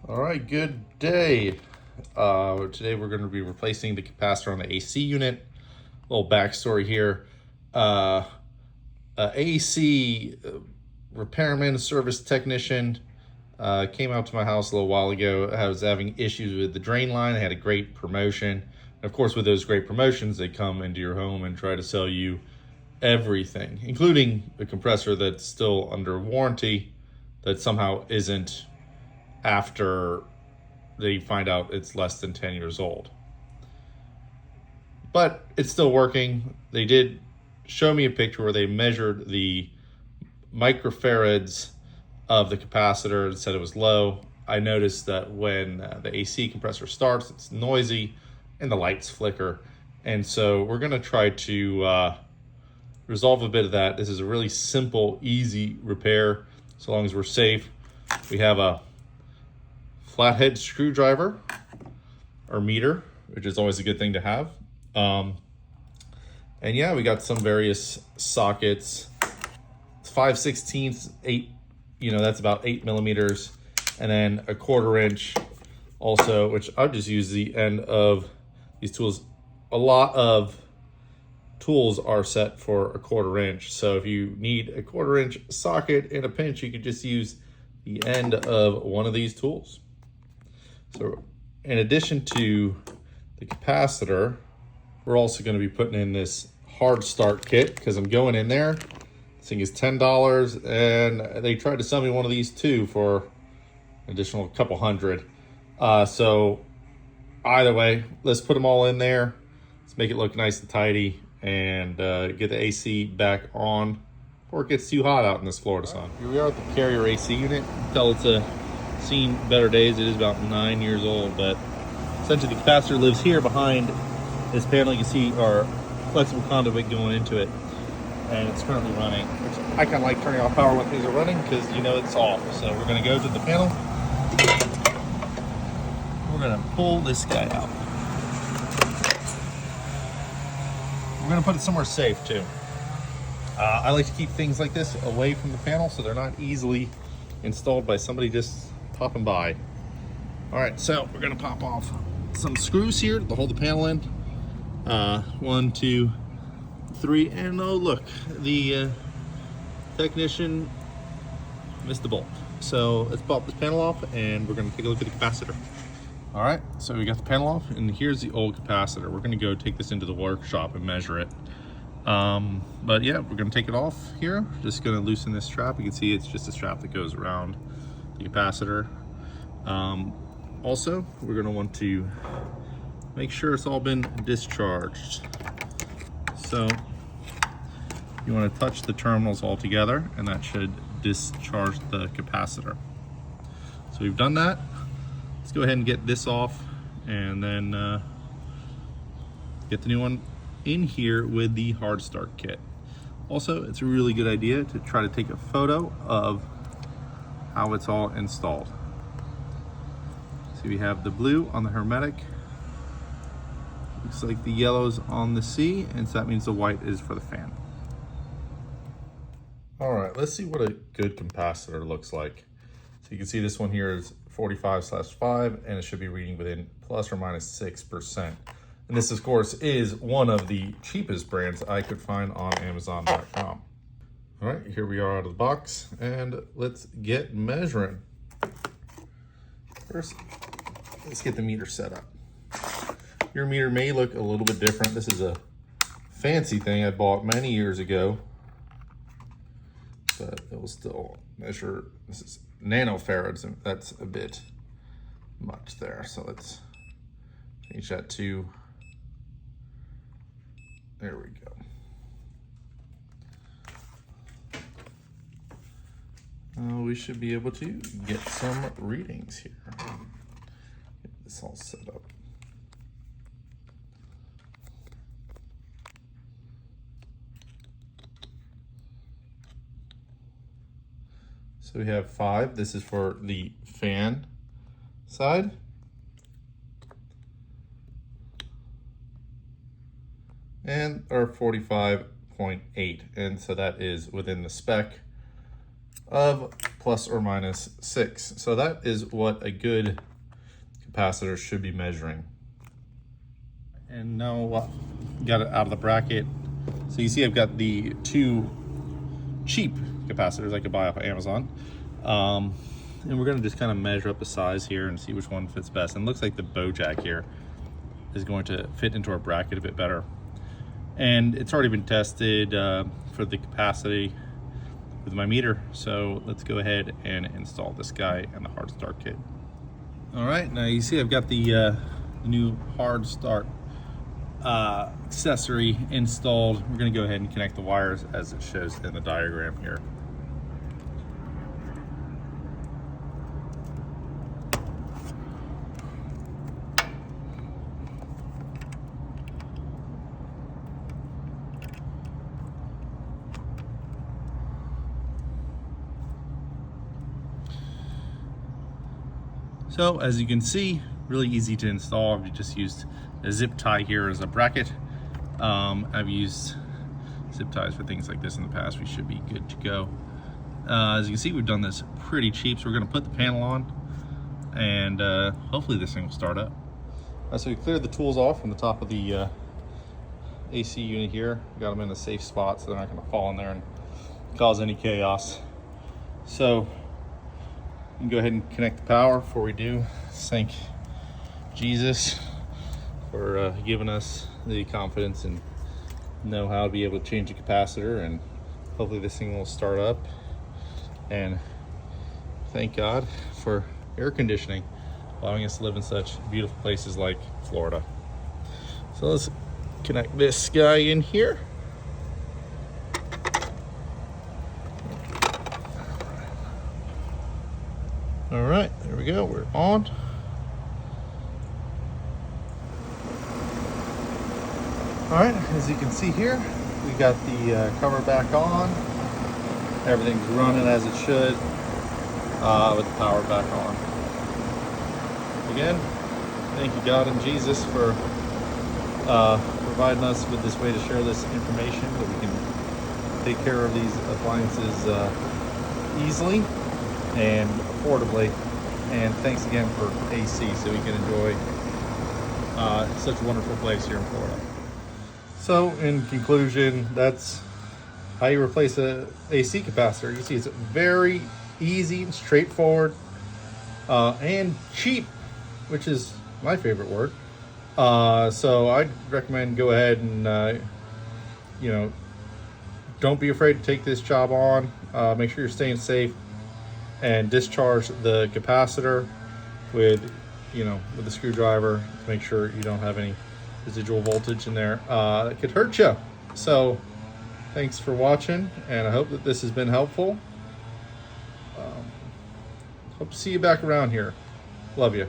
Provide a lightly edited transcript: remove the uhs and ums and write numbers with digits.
All right, good day. Today we're going to be replacing the capacitor on the AC unit. A little backstory here. AC repairman, service technician came out to my house a little while ago. I was having issues with the drain line. I had a great promotion. And of course, with those great promotions, they come into your home and try to sell you everything, including a compressor that's still under warranty that somehow isn't after they find out it's less than 10 years old. But it's still working. They did show me a picture where they measured the microfarads of the capacitor and said it was low. I noticed that when the AC compressor starts, it's noisy and the lights flicker. And so we're going to try to resolve a bit of that. This is a really simple, easy repair, so long as we're safe. We have a flathead screwdriver or meter, which is always a good thing to have. And yeah, we got some various sockets. It's 5/16, 8, that's about 8 millimeters. And then a 1/4 inch also, which I'll just use the end of these tools. A lot of tools are set for a 1/4 inch. So if you need a 1/4 inch socket in a pinch, you could just use the end of one of these tools. So in addition to the capacitor, we're also going to be putting in this hard start kit because I'm going in there. This thing is $10 and they tried to sell me one of these too for an additional couple hundred. So either way, let's put them all in there. Let's make it look nice and tidy and get the AC back on before it gets too hot out in this Florida sun. Here we are at the Carrier AC unit. Tell it's seen better days. It is about 9 years old, but essentially the capacitor lives here behind this panel. You can see our flexible conduit going into it, and it's currently running, which I kind of like turning off power when things are running because it's off. So we're going to go to the panel. We're going to pull this guy out. We're going to put it somewhere safe too. I like to keep things like this away from the panel so they're not easily installed by somebody just popping by. All right, so we're gonna pop off some screws here to hold the panel in. 1, 2, 3, and oh look, the technician missed the bolt. So let's pop this panel off and we're gonna take a look at the capacitor. All right, so we got the panel off and here's the old capacitor. We're gonna go take this into the workshop and measure it. But yeah, we're gonna take it off here. Just gonna loosen this strap. You can see it's just a strap that goes around the capacitor. Also, we're gonna want to make sure it's all been discharged. So you wanna touch the terminals all together and that should discharge the capacitor. So we've done that. Let's go ahead and get this off and then get the new one in here with the hard start kit. Also, it's a really good idea to try to take a photo of how it's all installed. So we have the blue on the hermetic. Looks like the yellow's on the C, and so that means the white is for the fan. All right, let's see what a good capacitor looks like. So you can see this one here is 45/5, and it should be reading within plus or minus 6%. And this, of course, is one of the cheapest brands I could find on Amazon.com. All right, here we are out of the box, and let's get measuring. First, let's get the meter set up. Your meter may look a little bit different. This is a fancy thing I bought many years ago, but it will still measure. This is nanofarads, and that's a bit much there. So let's change that to, there we go. We should be able to get some readings here. Get this all set up. So we have 5. This is for the fan side. And our 45.8. And so that is within the spec of plus or minus 6. So that is what a good capacitor should be measuring. And now got it out of the bracket. So you see I've got the 2 cheap capacitors I could buy off of Amazon. And we're gonna just kind of measure up the size here and see which one fits best. And it looks like the bow jack here is going to fit into our bracket a bit better. And it's already been tested for the capacity with my meter. So let's go ahead and install this guy and the hard start kit. All right, now you see I've got the new hard start accessory installed. We're gonna go ahead and connect the wires as it shows in the diagram here. So as you can see, really easy to install. I've just used a zip tie here as a bracket. I've used zip ties for things like this in the past. We should be good to go. As you can see, we've done this pretty cheap. So we're gonna put the panel on and hopefully this thing will start up. So we cleared the tools off from the top of the AC unit here. We got them in a safe spot so they're not gonna fall in there and cause any chaos. So you can go ahead and connect the power. Before we do, thank Jesus for giving us the confidence and know-how to be able to change the capacitor, and hopefully this thing will start up. And thank God for air conditioning, allowing us to live in such beautiful places like Florida. So let's connect this guy in here. All right, there we go, we're on. All right, as you can see here, we got the cover back on. Everything's running as it should with the power back on. Again, thank you God and Jesus for providing us with this way to share this information, that we can take care of these appliances easily and affordably. And thanks again for AC, so we can enjoy such a wonderful place here in Florida. So in conclusion, that's how you replace a AC capacitor. You see it's very easy and straightforward and cheap, which is my favorite word. So I'd recommend go ahead and don't be afraid to take this job on. Make sure you're staying safe and discharge the capacitor with the screwdriver to make sure you don't have any residual voltage in there that could hurt you. So thanks for watching, and I hope that this has been helpful. Hope to see you back around here. Love you.